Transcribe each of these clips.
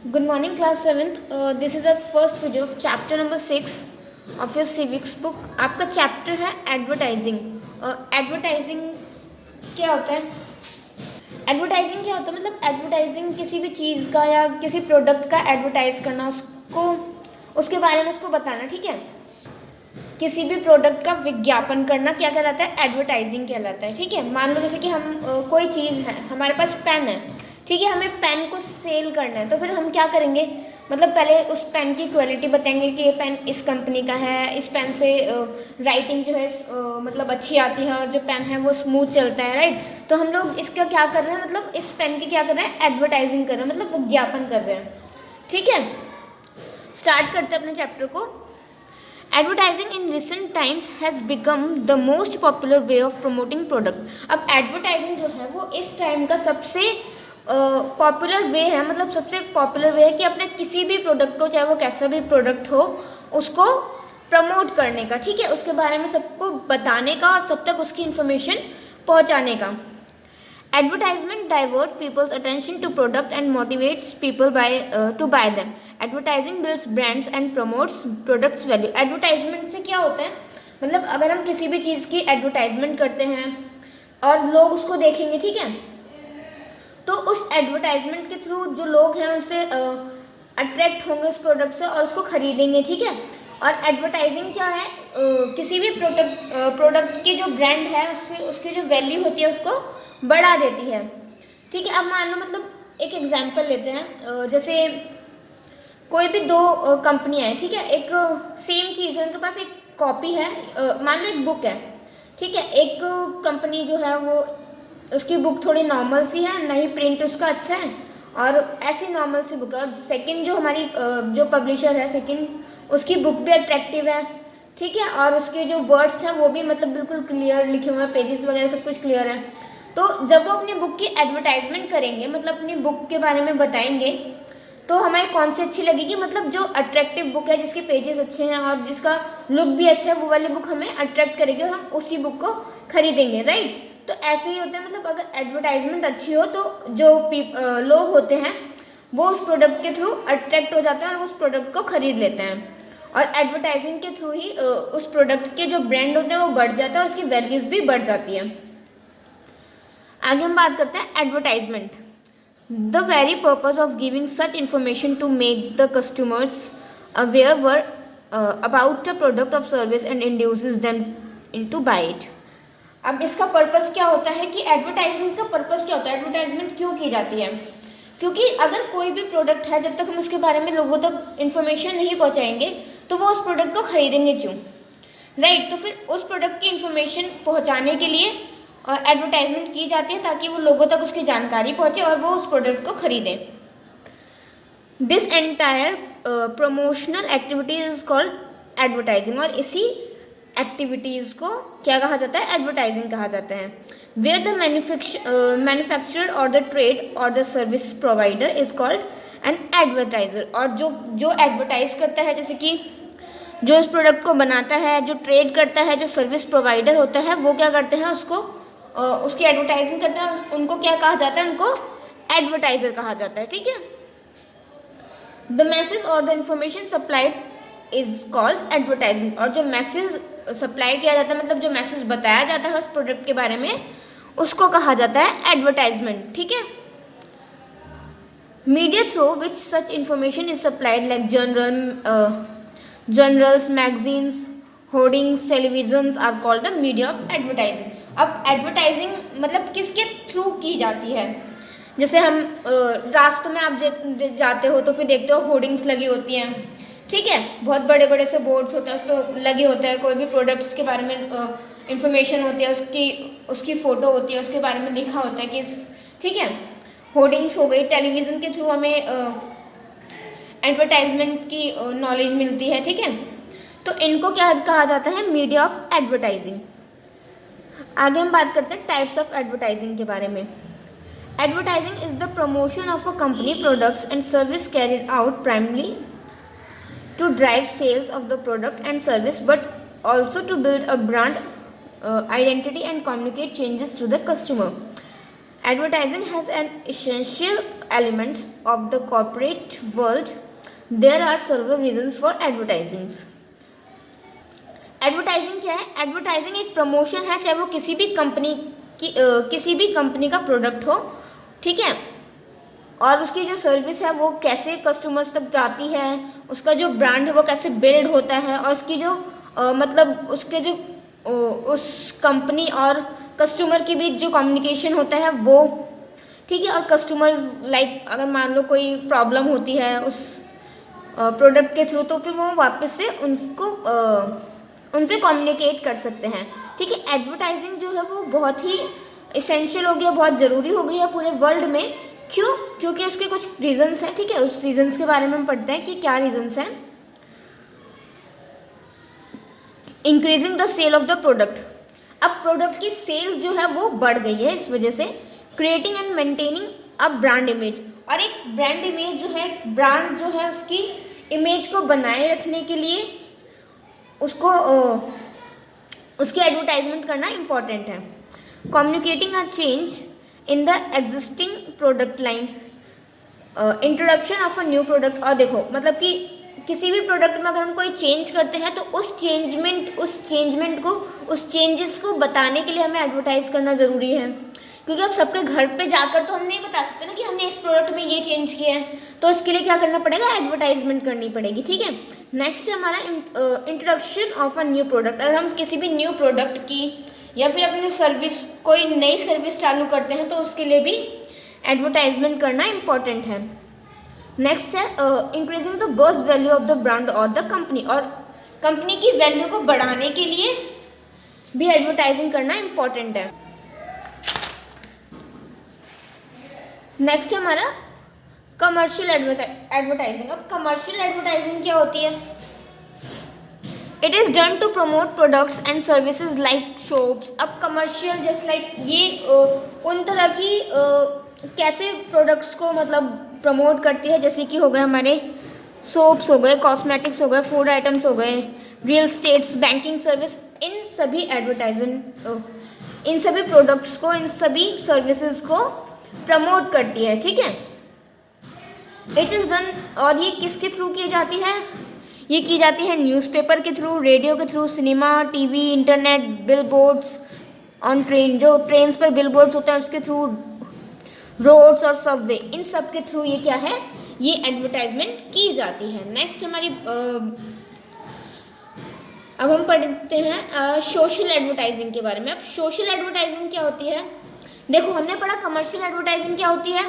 Good morning, class 7th. This is our first video of chapter number 6 of your civics book. आपका chapter है advertising. Advertising क्या होता है? Advertising क्या होता है मतलब एडवर्टाइजिंग किसी भी चीज़ का या किसी प्रोडक्ट का एडवर्टाइज करना, उसको उसके बारे में उसको बताना. ठीक है, किसी भी प्रोडक्ट का विज्ञापन करना क्या कहलाता है? एडवर्टाइजिंग कहलाता है. ठीक है, मान लो जैसे कि हम कोई चीज़ है, हमारे पास पेन है. ठीक है, हमें पेन को सेल करना है, तो फिर हम क्या करेंगे? मतलब पहले उस पेन की क्वालिटी बताएंगे कि ये पेन इस कंपनी का है, इस पेन से राइटिंग जो है मतलब अच्छी आती है, और जो पेन है वो स्मूथ चलता है. राइट, तो हम लोग इसका क्या कर रहे हैं? मतलब इस पेन की क्या कर रहे हैं? एडवर्टाइजिंग कर रहे हैं, मतलब विज्ञापन कर रहे हैं. ठीक है, स्टार्ट करते हैं अपने चैप्टर को. Advertising in recent times has become the most popular way of promoting product. अब एडवर्टाइजिंग जो है वो इस टाइम का सबसे पॉपुलर वे है, मतलब सबसे पॉपुलर वे है कि अपने किसी भी प्रोडक्ट को, चाहे वो कैसा भी प्रोडक्ट हो, उसको प्रमोट करने का. ठीक है, उसके बारे में सबको बताने का और सब तक उसकी इन्फॉर्मेशन पहुंचाने का. Advertisement divert people's attention to product and motivates people to buy them. Advertising builds brands and promotes products value. Advertisement से क्या होता है? मतलब अगर हम किसी भी चीज़ की एडवर्टाइजमेंट करते हैं और लोग उसको देखेंगे, ठीक है, तो उस एडवर्टाइजमेंट के थ्रू जो लोग हैं उनसे अट्रैक्ट होंगे उस प्रोडक्ट से और उसको खरीदेंगे. ठीक है, और एडवर्टाइजिंग क्या है? किसी भी प्रोडक्ट की जो ब्रांड है उसकी जो वैल्यू होती है उसको बढ़ा देती है. ठीक है, अब मान लो मतलब एक एग्जांपल लेते हैं. जैसे कोई भी दो कंपनियां हैं, ठीक है, एक सेम चीज़ है, उनके पास एक कॉपी है. मान लो एक बुक है. ठीक है, एक कंपनी जो है वो उसकी बुक थोड़ी नॉर्मल सी है, नहीं प्रिंट उसका अच्छा है और ऐसी नॉर्मल सी बुक है. और सेकंड जो हमारी जो पब्लिशर है सेकंड, उसकी बुक भी अट्रैक्टिव है. ठीक है, और उसके जो वर्ड्स हैं वो भी मतलब बिल्कुल क्लियर लिखे हुए हैं, पेजेस वगैरह सब कुछ क्लियर है. तो जब वो अपनी बुक की एडवर्टाइजमेंट करेंगे, मतलब अपनी बुक के बारे में बताएंगे, तो हमें कौन सी अच्छी लगेगी? मतलब जो अट्रैक्टिव बुक है, जिसके पेजेस अच्छे हैं और जिसका लुक भी अच्छा है, वो वाली बुक हमें अट्रैक्ट करेगी और हम उसी बुक को खरीदेंगे. राइट, तो ऐसे ही होता है. मतलब अगर एडवर्टाइजमेंट अच्छी हो तो जो लोग होते हैं वो उस प्रोडक्ट के थ्रू अट्रैक्ट हो जाते हैं और उस प्रोडक्ट को खरीद लेते हैं. और एडवर्टाइजिंग के थ्रू ही उस प्रोडक्ट के जो ब्रांड होते हैं वो बढ़ जाता है, उसकी वैल्यूज़ भी बढ़ जाती है. आगे हम बात करते हैं advertisement. The very purpose of giving such information to make the customers aware about the product of service and induces them into buy it. अब इसका पर्पस क्या होता है कि एडवर्टाइजमेंट का पर्पस क्या होता है? एडवर्टाइजमेंट क्यों की जाती है? क्योंकि अगर कोई भी प्रोडक्ट है, जब तक हम उसके बारे में लोगों तक इन्फॉर्मेशन नहीं पहुंचाएंगे तो वो उस प्रोडक्ट को खरीदेंगे क्यों? राइट, तो फिर उस प्रोडक्ट की इन्फॉर्मेशन पहुंचाने के लिए एडवर्टाइजमेंट की जाती है ताकि वो लोगों तक उसकी जानकारी पहुंचे और वो उस प्रोडक्ट को खरीदें. This entire promotional activity is called advertising. और इसी एक्टिविटीज़ को क्या कहा जाता है? एडवर्टाइजिंग कहा जाता है. वेयर द मैन्युफैक्चरर और द ट्रेड और the service provider is called an advertiser. और जो एडवर्टाइज करता है, जैसे कि जो इस प्रोडक्ट को बनाता है, जो ट्रेड करता है, जो सर्विस प्रोवाइडर होता है, वो क्या करते हैं? उसको उसकी एडवर्टाइजिंग करते हैं. उनको क्या कहा जाता है? उनको एडवर्टाइजर कहा जाता है. ठीक है, द मैसेज और the information supplied is called advertisement. और जो मैसेज सप्लाई किया जाता है, मतलब जो मैसेज बताया जाता है उस प्रोडक्ट के बारे में, उसको कहा जाता है एडवर्टाइजमेंट. ठीक है, media through which such information is supplied like journals, magazines, hoardings, televisions are called the media of advertising. अब एडवर्टाइजिंग मतलब किसके थ्रू की जाती है? जैसे हम रास्तों में आप जाते हो तो फिर देखते हो होर्डिंग्स लगी होती हैं. ठीक है, बहुत बड़े बड़े से बोर्ड्स होते हैं, उस पर लगे होते हैं, कोई भी प्रोडक्ट्स के बारे में इंफॉर्मेशन होती है, उसकी फ़ोटो होती है, उसके बारे में लिखा होता है कि ठीक है, होर्डिंग्स हो गई. टेलीविज़न के थ्रू हमें एडवर्टाइजमेंट की नॉलेज मिलती है. ठीक है, तो इनको क्या कहा जाता है? Media of advertising. आगे हम बात करते हैं टाइप्स ऑफ एडवर्टाइजिंग के बारे में. Advertising is the promotion of a company products and service carried out primarily to drive sales of the product and service, but also to build a brand identity and communicate changes to the customer. Advertising has an essential elements of the corporate world. There are several reasons for advertising. Advertising क्या है? Advertising एक promotion है, चाहे वो किसी भी company का product हो, ठीक है, और उसकी जो सर्विस है वो कैसे कस्टमर्स तक जाती है, उसका जो ब्रांड है वो कैसे बिल्ड होता है, और उसकी जो मतलब उसके जो उस कंपनी और कस्टमर के बीच जो कम्युनिकेशन होता है वो, ठीक है, और कस्टमर्स लाइक अगर मान लो कोई प्रॉब्लम होती है उस प्रोडक्ट के थ्रू, तो फिर वो वापस से उनसे कम्युनिकेट कर सकते हैं, ठीक है। एडवर्टाइजिंग जो है वो बहुत ही इसेंशियल हो गया, बहुत ज़रूरी हो गई है पूरे वर्ल्ड में। क्यों? क्योंकि उसके कुछ रीजंस हैं, ठीक है, उस रीजंस के बारे में हम पढ़ते हैं कि क्या रीजंस हैं। Increasing the sale of the product, अब प्रोडक्ट की सेल्स जो है वो बढ़ गई है इस वजह से। Creating and maintaining a brand image, और एक ब्रांड इमेज जो है, ब्रांड जो है उसकी इमेज को बनाए रखने के लिए उसको उसकी एडवर्टाइजमेंट करना इम्पॉर्टेंट है। Communicating a change in the existing product line, introduction of a new product, और देखो मतलब कि किसी भी प्रोडक्ट में अगर हम कोई चेंज करते हैं तो उस चेंजेस को बताने के लिए हमें एडवर्टाइज करना ज़रूरी है, क्योंकि अब सबके घर पे जाकर तो हम नहीं बता सकते ना कि हमने इस प्रोडक्ट में ये चेंज किया है, तो उसके लिए क्या करना पड़ेगा? एडवर्टाइजमेंट करनी पड़ेगी, ठीक है। नेक्स्ट है हमारा introduction of a new product, अगर हम किसी भी न्यू प्रोडक्ट की या फिर अपनी सर्विस, कोई नई सर्विस चालू करते हैं तो उसके लिए भी एडवर्टाइजमेंट करना इम्पॉर्टेंट है। नेक्स्ट है increasing the bars value of the brand और द कंपनी, और कंपनी की वैल्यू को बढ़ाने के लिए भी एडवर्टाइजिंग करना इम्पॉर्टेंट है। नेक्स्ट है हमारा कमर्शियल एडवर्टाइजिंग। अब कमर्शियल एडवर्टाइजिंग क्या होती है? It is done to promote products and services like shops. अब कमर्शियल जस्ट लाइक ये उन तरह की कैसे प्रोडक्ट्स को मतलब प्रमोट करती है, जैसे कि हो गए हमारे सोप्स हो गए, कॉस्मेटिक्स हो गए, फूड आइटम्स हो गए, रियल स्टेट्स, बैंकिंग सर्विस, इन सभी इन सभी प्रोडक्ट्स को, इन सभी सर्विसेज को प्रमोट करती है, ठीक है। इट इज़ डन, और ये किसके थ्रू की जाती है? ये की जाती है न्यूज़पेपर के थ्रू, रेडियो के through, cinema, TV, internet, billboards on train, जो ट्रेन्स पर बिलबोर्ड्स होते हैं उसके थ्रू, रोड्स और सबवे, इन सब के थ्रू ये क्या है? ये एडवर्टाइजमेंट की जाती है। नेक्स्ट हमारी अब हम पढ़ते हैं सोशल एडवर्टाइजिंग के बारे में। अब सोशल एडवर्टाइजिंग क्या होती है? देखो हमने पढ़ा कमर्शियल एडवर्टाइजिंग क्या होती है,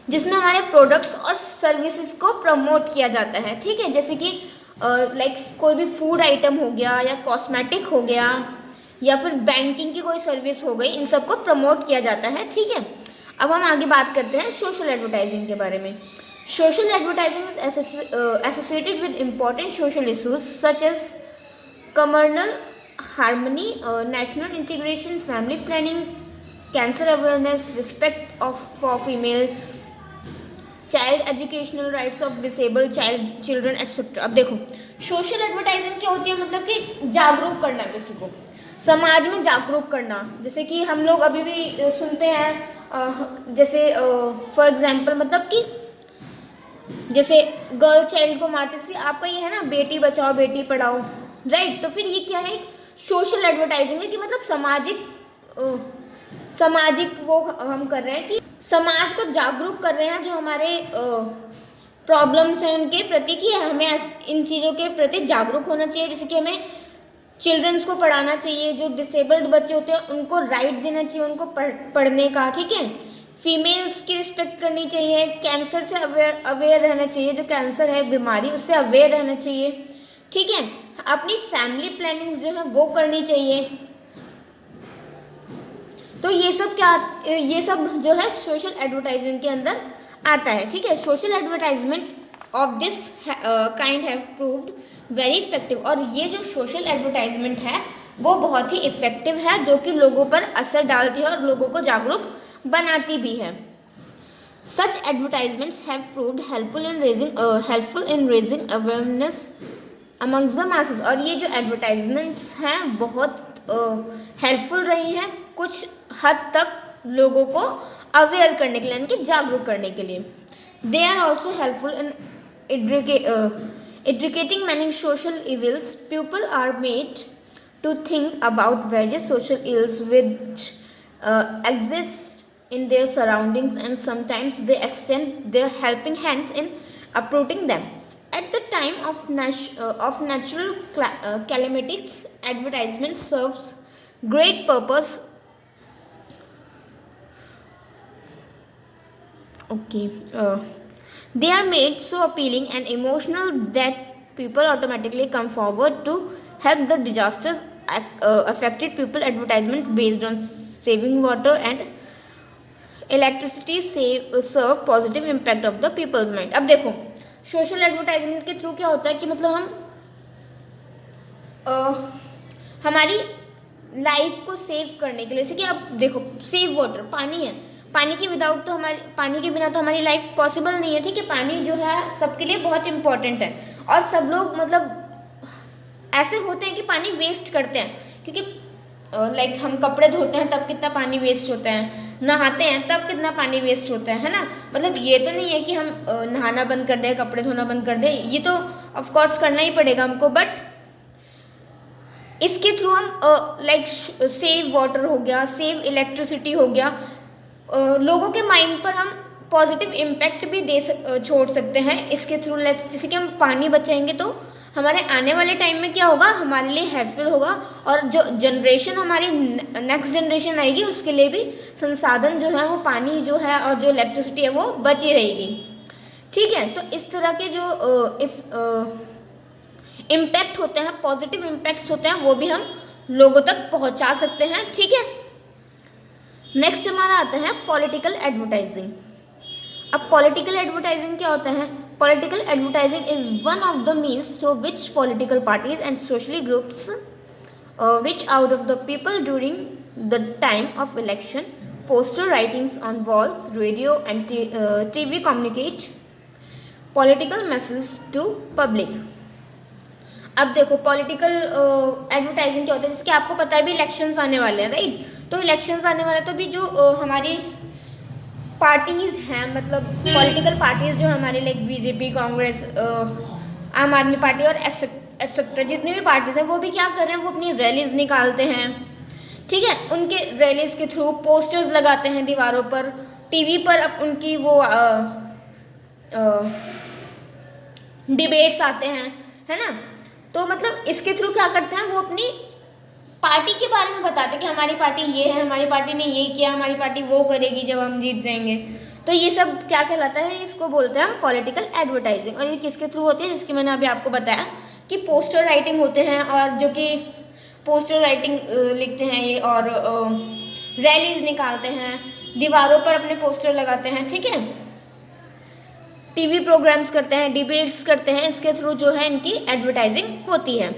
जिसमें हमारे प्रोडक्ट्स और सर्विसेज को प्रमोट किया जाता है, ठीक है, जैसे कि लाइक कोई भी फूड आइटम हो गया या कॉस्मेटिक हो गया या फिर बैंकिंग की कोई सर्विस हो गई, इन सबको प्रमोट किया जाता है, ठीक है। अब हम आगे बात करते हैं सोशल एडवर्टाइजिंग के बारे में। Social advertising is associated with important social issues such as communal harmony, national integration, family planning, cancer awareness, respect for female, child educational rights of disabled children etcetera. अब देखो सोशल एडवर्टाइजिंग क्या होती है, मतलब कि जागरूक करना, किसी को समाज में जागरूक करना। जैसे कि हम लोग अभी भी सुनते हैं जैसे फॉर एग्जांपल मतलब कि जैसे गर्ल चाइल्ड को मारते, जैसे आपका ये है ना बेटी बचाओ बेटी पढ़ाओ, राइट, तो फिर ये क्या है? एक सोशल एडवर्टाइजिंग है कि मतलब सामाजिक वो हम कर रहे हैं कि समाज को जागरूक कर रहे हैं, जो हमारे प्रॉब्लम्स हैं उनके प्रति, कि हमें इन चीज़ों के प्रति जागरूक होना चाहिए। जैसे कि हमें चिल्ड्रंस को पढ़ाना चाहिए, जो डिसेबल्ड बच्चे होते हैं उनको राइट देना चाहिए उनको पढ़ने का, ठीक है। फीमेल्स की रिस्पेक्ट करनी चाहिए, कैंसर से अवेयर रहना चाहिए, जो कैंसर है बीमारी उससे अवेयर रहना चाहिए, ठीक है। अपनी फैमिली प्लानिंग जो है वो करनी चाहिए। तो ये सब जो है सोशल एडवर्टाइजिंग के अंदर आता है, ठीक है। Social advertisement of this kind have proved very effective, और ये जो सोशल एडवर्टाइजमेंट है वो बहुत ही इफेक्टिव है, जो कि लोगों पर असर डालती है और लोगों को जागरूक बनाती भी है। Such advertisements have proved helpful in raising awareness amongst the masses, और ये जो एडवर्टाइजमेंट्स हैं बहुत हेल्पफुल रही हैं कुछ हद तक लोगों को अवेयर करने के लिए, यानी कि जागरूक करने के लिए। They are also helpful in educating many social evils. People are made to think about various social ills which exist in their surroundings, and sometimes they extend their helping hands in uprooting them. At the time of natural calamities, advertisement serves great purpose. Okay. They are made so appealing and emotional that people automatically come forward to help the disasters affected people. Advertisement based on saving water and electricity serve positive impact of the people's mind. अब देखो social advertisement के through क्या होता है कि मतलब हम हमारी लाइफ को सेव करने के लिए, जैसे कि अब देखो सेव वाटर, पानी है, पानी के विदाउट तो पानी के बिना तो हमारी लाइफ पॉसिबल नहीं है, ठीक है। पानी जो है सबके लिए बहुत इंपॉर्टेंट है और सब लोग मतलब ऐसे होते हैं कि पानी वेस्ट करते हैं, क्योंकि लाइक हम कपड़े धोते हैं तब कितना पानी वेस्ट होता है, नहाते हैं तब कितना पानी वेस्ट होता है ना। मतलब ये तो नहीं है कि हम नहाना बंद कर दें, कपड़े धोना बंद कर दें, ये तो ऑफ कोर्स करना ही पड़ेगा हमको, बट इसके थ्रू हम लाइक सेव वाटर हो गया, सेव इलेक्ट्रिसिटी हो गया, लोगों के माइंड पर हम पॉजिटिव इम्पैक्ट भी छोड़ सकते हैं इसके थ्रू। जैसे कि हम पानी बचाएंगे तो हमारे आने वाले टाइम में क्या होगा, हमारे लिए हेल्पफुल होगा, और जो जनरेशन हमारी नेक्स्ट जनरेशन आएगी उसके लिए भी संसाधन जो है वो पानी जो है और जो इलेक्ट्रिसिटी है वो बची रहेगी, ठीक है। तो इस तरह के जो इम्पैक्ट होते हैं, पॉजिटिव इम्पैक्ट्स होते हैं, वो भी हम लोगों तक पहुंचा सकते हैं, ठीक है। नेक्स्ट हमारा आता है पॉलिटिकल एडवर्टाइजिंग। अब पॉलिटिकल एडवर्टाइजिंग क्या होता है? Political advertising is one of the means through which political parties and socially groups reach out of the people during the time of election. Poster writings on walls, radio and TV communicate political messages to public. अब देखो political advertising क्या होता है, जैसे कि आपको पता है भी इलेक्शंस आने वाले हैं, राइट। तो इलेक्शंस आने वाले तो भी जो हमारी पार्टीज़ हैं, मतलब पॉलिटिकल पार्टीज़ जो हमारे लाइक बीजेपी, कांग्रेस, आम आदमी पार्टी और एक्सेट्रा जितनी भी पार्टीज़ हैं, वो भी क्या कर रहे हैं, वो अपनी रैलीज निकालते हैं, ठीक है। उनके रैलीज के थ्रू पोस्टर्स लगाते हैं दीवारों पर, टीवी पर अब उनकी वो डिबेट्स आते हैं, है ना। तो मतलब इसके थ्रू क्या करते हैं, वो अपनी पार्टी के बारे में बताते हैं कि हमारी पार्टी ये है, हमारी पार्टी ने ये किया, हमारी पार्टी वो करेगी जब हम जीत जाएंगे। तो ये सब क्या कहलाता है, इसको बोलते हैं हम पॉलिटिकल एडवर्टाइजिंग। और ये किसके थ्रू होती है, जिसकी मैंने अभी आपको बताया कि पोस्टर राइटिंग होते हैं, और जो कि पोस्टर राइटिंग लिखते हैं ये, और रैलीज निकालते हैं, दीवारों पर अपने पोस्टर लगाते हैं, ठीक है। टीवी प्रोग्राम्स करते हैं, डिबेट्स करते हैं, इसके थ्रू जो है इनकी एडवर्टाइजिंग होती है,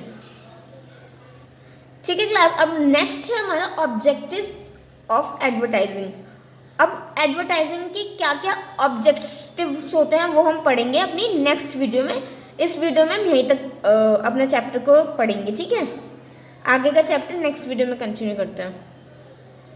ठीक है क्लास। अब नेक्स्ट है हमारा ऑब्जेक्टिव्स ऑफ एडवर्टाइजिंग। अब एडवर्टाइजिंग की क्या क्या ऑब्जेक्टिव्स होते हैं वो हम पढ़ेंगे अपनी नेक्स्ट वीडियो में। इस वीडियो में हम यहीं तक अपने चैप्टर को पढ़ेंगे, ठीक है। आगे का चैप्टर नेक्स्ट वीडियो में कंटिन्यू करते हैं।